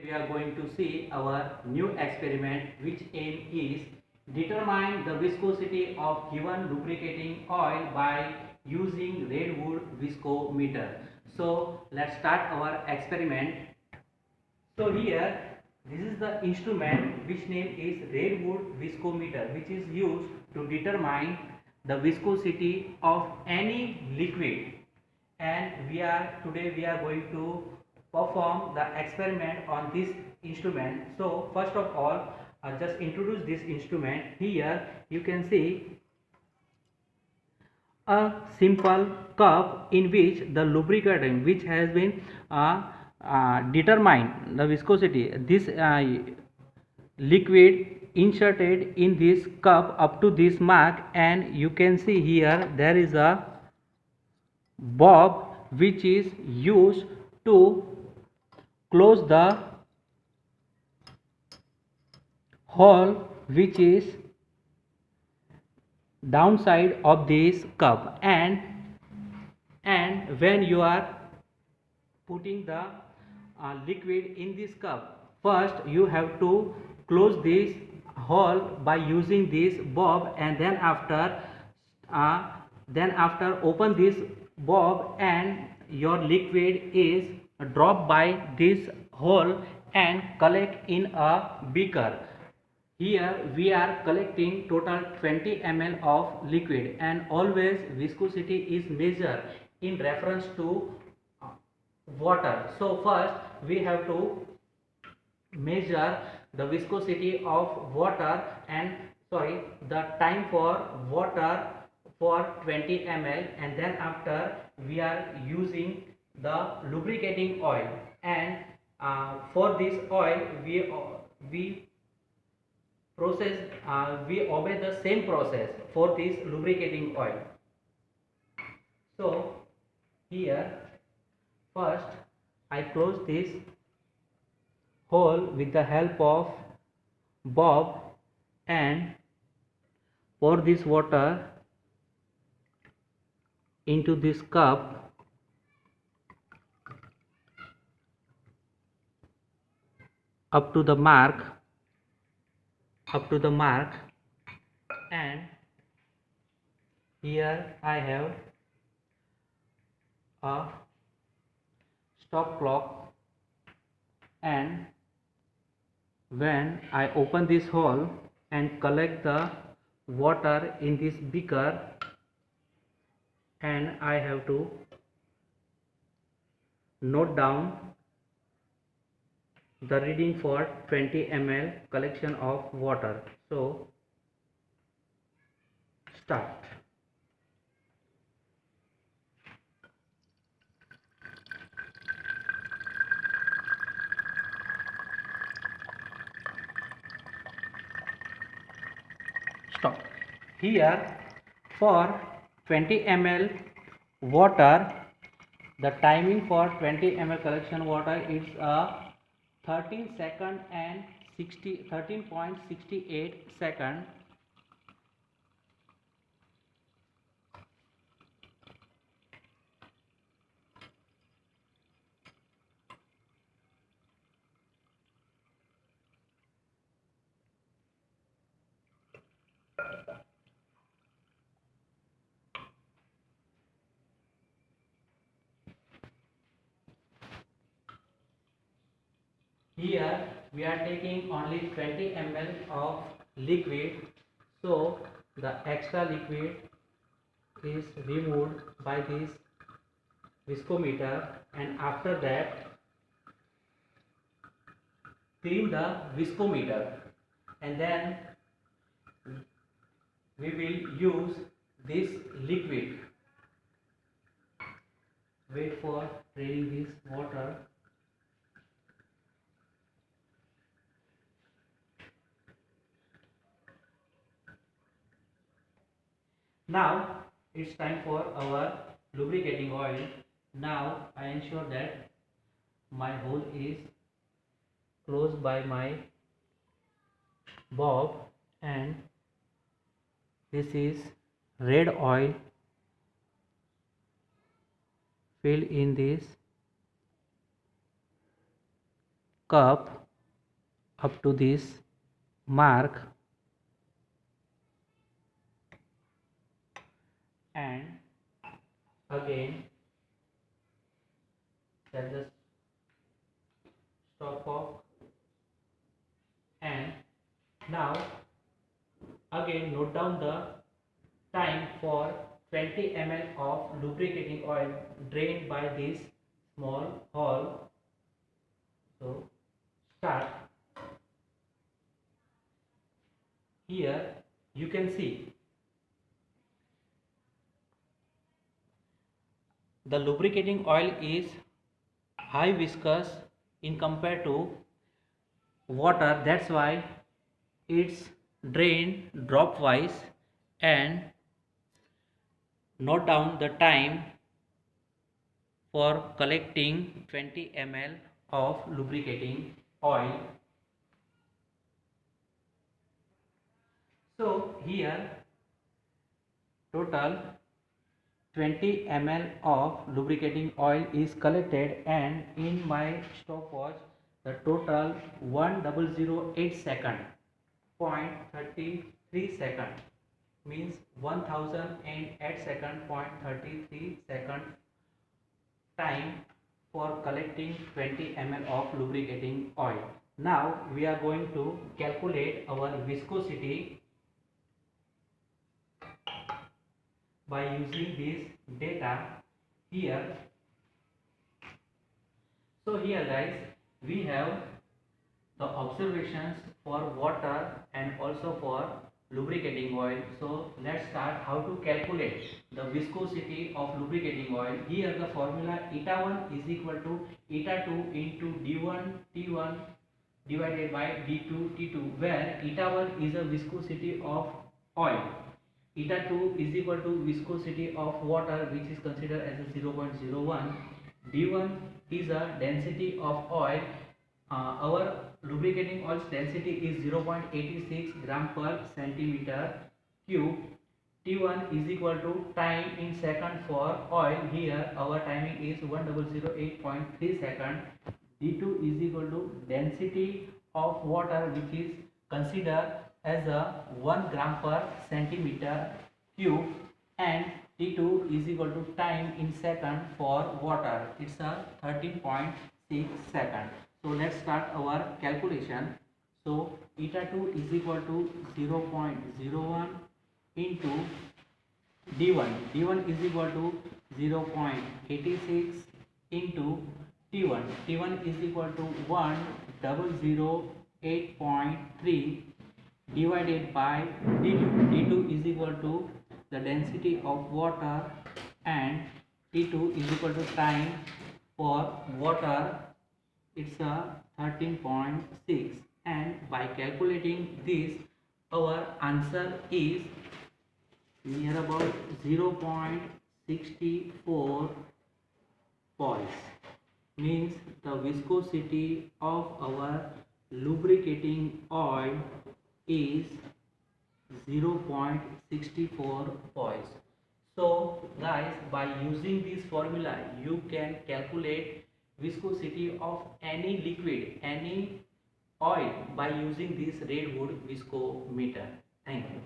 We are going to see our new experiment, which aim is determine the viscosity of given lubricating oil by using Redwood viscometer. So let's start our experiment. So here this is the instrument which name is Redwood viscometer, which is used to determine the viscosity of any liquid, and today we are going to perform the experiment on this instrument. So first of all, I'll just introduce this instrument. Here you can see a simple cup in which the lubricant which has been determined the viscosity, this liquid inserted in this cup up to this mark, and you can see here there is a bulb which is used to close the hole which is downside of this cup, and when you are putting the liquid in this cup, first you have to close this hole by using this bulb, and then after open this bulb and your liquid is dropped by this hole and collect in a beaker. Here we are collecting total 20 ml of liquid, and always viscosity is measured in reference to water. So first we have to measure the viscosity of water, and the time for water for 20 ml, and then after we are using the lubricating oil, and for this oil we we obey the same process for this lubricating oil. So here first I close this hole with the help of bulb and pour this water into this cup up to the mark, and here I have a stop clock, and when I open this hole and collect the water in this beaker, and I have to note down the reading for 20 ml collection of water. So start. Stop. Here for 20 ml water, the timing for 20 ml collection water is 13 second and 13.68 second. Here we are taking only 20 ml of liquid, so the extra liquid is removed by this viscometer, and after that clean the viscometer, and then we will use this liquid. Wait for draining this water. Now it's time for our lubricating oil. Now I ensure that my hole is closed by my bulb, and this is red oil filled in this cup, up to this mark and again set the stopwatch and now again note down the time for 20 ml of lubricating oil drained by this small hole. So start. Here you can see the lubricating oil is high viscous in compared to water, that's why it's drained drop wise. And note down the time for collecting 20 ml of lubricating oil. So here total 20 ml of lubricating oil is collected and in my stopwatch the total 1008 second point 33 second means 1008 second point 33 second time for collecting 20 ml of lubricating oil. Now we are going to calculate our viscosity by using this data here. So here guys we have the observations for water and also for lubricating oil. So let's start how to calculate the viscosity of lubricating oil. Here the formula eta1 is equal to eta2 into d1 t1 divided by d2 t2, where eta1 is a viscosity of oil, eta2 is equal to viscosity of water which is considered as a 0.01, d1 is a density of oil. Our lubricating oil's density is 0.86 gram per centimeter cube. T1 is equal to time in second for oil. Here our timing is 1008.3 second. D2 is equal to density of water which is considered as a 1 gram per centimeter cube, and T2 is equal to time in second for water. It's a 13.6 second. So let's start our calculation. So eta2 is equal to 0.01 into d1. d1 is equal to 0.86 into t1. t1 is equal to 1008.3 divided by d2. d2 is equal to the density of water and t2 is equal to time for water. It's a 13.6, and by calculating this our answer is near about 0.64 poise, means the viscosity of our lubricating oil is 0.64 poise. So guys, by using this formula you can calculate viscosity of any liquid, any oil by using this Redwood viscometer. Thank you.